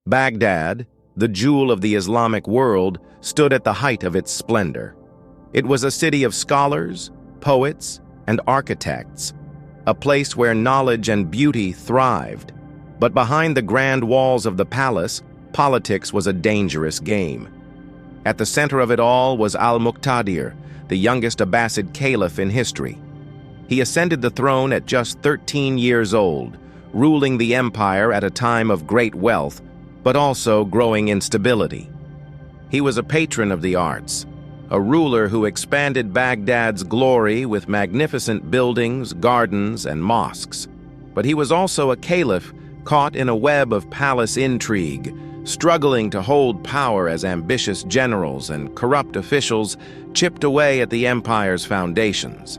Baghdad, the jewel of the Islamic world, stood at the height of its splendor. It was a city of scholars, poets, and architects, a place where knowledge and beauty thrived. But behind the grand walls of the palace, politics was a dangerous game. At the center of it all was Al-Muqtadir, the youngest Abbasid Caliph in history. He ascended the throne at just 13 years old, ruling the empire at a time of great wealth, but also growing instability. He was a patron of the arts, a ruler who expanded Baghdad's glory with magnificent buildings, gardens, and mosques. But he was also a caliph caught in a web of palace intrigue, struggling to hold power as ambitious generals and corrupt officials chipped away at the empire's foundations.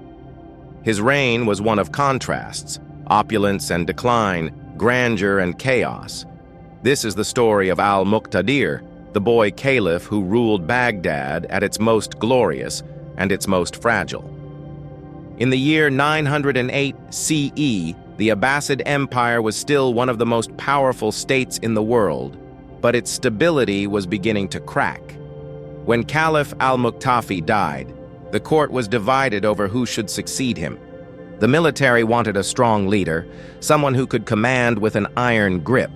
His reign was one of contrasts, opulence and decline, grandeur and chaos. This is the story of Al-Muqtadir, the boy caliph who ruled Baghdad at its most glorious and its most fragile. In the year 908 CE, the Abbasid Empire was still one of the most powerful states in the world, but its stability was beginning to crack. When Caliph Al-Muqtadir died, the court was divided over who should succeed him. The military wanted a strong leader, someone who could command with an iron grip.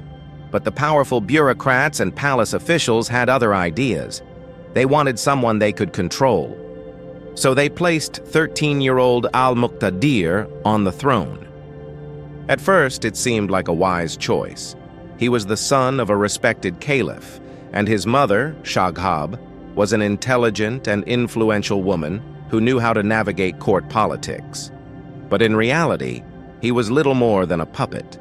But the powerful bureaucrats and palace officials had other ideas. They wanted someone they could control. So they placed 13-year-old Al-Muqtadir on the throne. At first, it seemed like a wise choice. He was the son of a respected caliph, and his mother, Shaghab, was an intelligent and influential woman who knew how to navigate court politics. But in reality, he was little more than a puppet.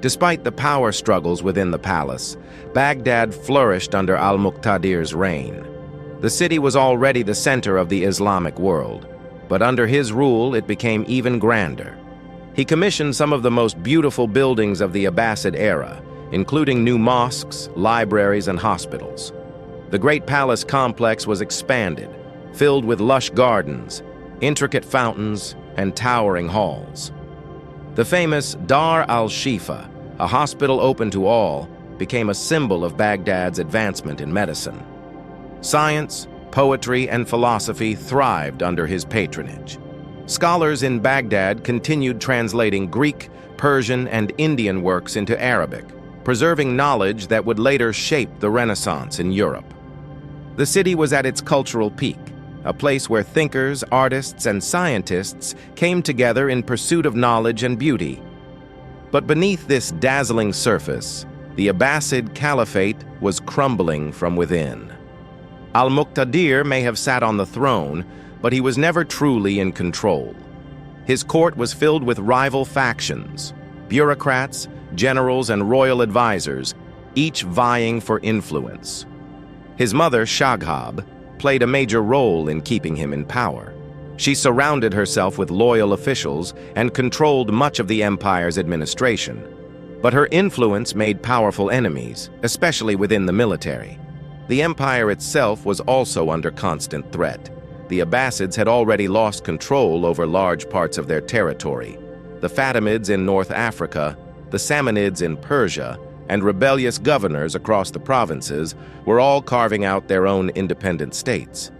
Despite the power struggles within the palace, Baghdad flourished under Al-Muqtadir's reign. The city was already the center of the Islamic world, but under his rule it became even grander. He commissioned some of the most beautiful buildings of the Abbasid era, including new mosques, libraries, and hospitals. The great palace complex was expanded, filled with lush gardens, intricate fountains, and towering halls. The famous Dar al-Shifa, a hospital open to all, became a symbol of Baghdad's advancement in medicine. Science, poetry, and philosophy thrived under his patronage. Scholars in Baghdad continued translating Greek, Persian, and Indian works into Arabic, preserving knowledge that would later shape the Renaissance in Europe. The city was at its cultural peak, a place where thinkers, artists, and scientists came together in pursuit of knowledge and beauty. But beneath this dazzling surface, the Abbasid Caliphate was crumbling from within. Al-Muqtadir may have sat on the throne, but he was never truly in control. His court was filled with rival factions, bureaucrats, generals, and royal advisors, each vying for influence. His mother, Shaghab, played a major role in keeping him in power. She surrounded herself with loyal officials and controlled much of the empire's administration. But her influence made powerful enemies, especially within the military. The empire itself was also under constant threat. The Abbasids had already lost control over large parts of their territory. The Fatimids in North Africa, the Samanids in Persia, and rebellious governors across the provinces were all carving out their own independent states.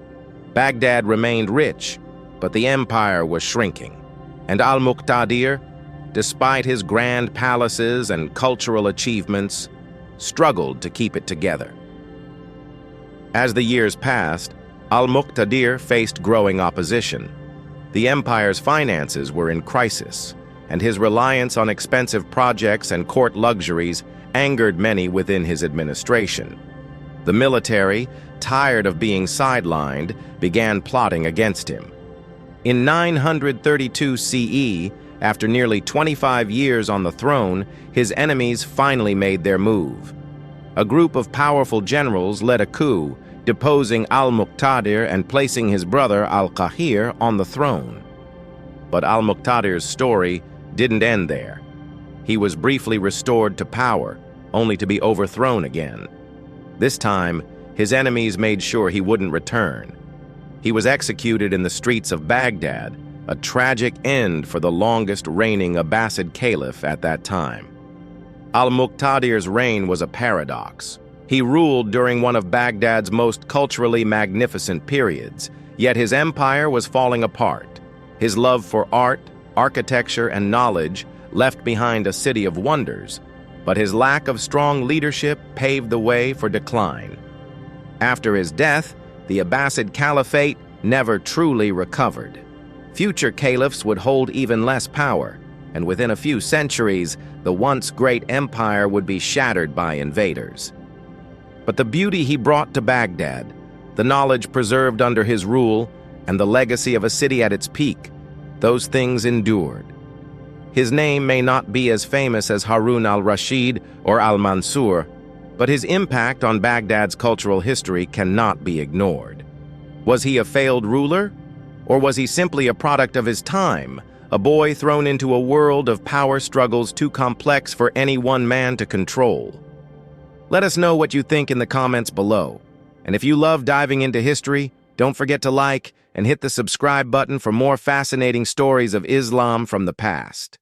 Baghdad remained rich, but the empire was shrinking, and Al-Muqtadir, despite his grand palaces and cultural achievements, struggled to keep it together. As the years passed, Al-Muqtadir faced growing opposition. The empire's finances were in crisis, and his reliance on expensive projects and court luxuries angered many within his administration. The military, tired of being sidelined, began plotting against him. In 932 CE, after nearly 25 years on the throne, his enemies finally made their move. A group of powerful generals led a coup, deposing Al-Muqtadir and placing his brother Al-Qahir on the throne. But Al-Muqtadir's story didn't end there. He was briefly restored to power, only to be overthrown again. This time, his enemies made sure he wouldn't return. He was executed in the streets of Baghdad, a tragic end for the longest reigning Abbasid Caliph at that time. Al-Muqtadir's reign was a paradox. He ruled during one of Baghdad's most culturally magnificent periods, yet his empire was falling apart. His love for art, architecture, and knowledge left behind a city of wonders, but his lack of strong leadership paved the way for decline. After his death, the Abbasid Caliphate never truly recovered. Future caliphs would hold even less power, and within a few centuries, the once great empire would be shattered by invaders. But the beauty he brought to Baghdad, the knowledge preserved under his rule, and the legacy of a city at its peak, those things endured. His name may not be as famous as Harun al-Rashid or al-Mansur, but his impact on Baghdad's cultural history cannot be ignored. Was he a failed ruler? Or was he simply a product of his time, a boy thrown into a world of power struggles too complex for any one man to control? Let us know what you think in the comments below. And if you love diving into history, don't forget to like and hit the subscribe button for more fascinating stories of Islam from the past.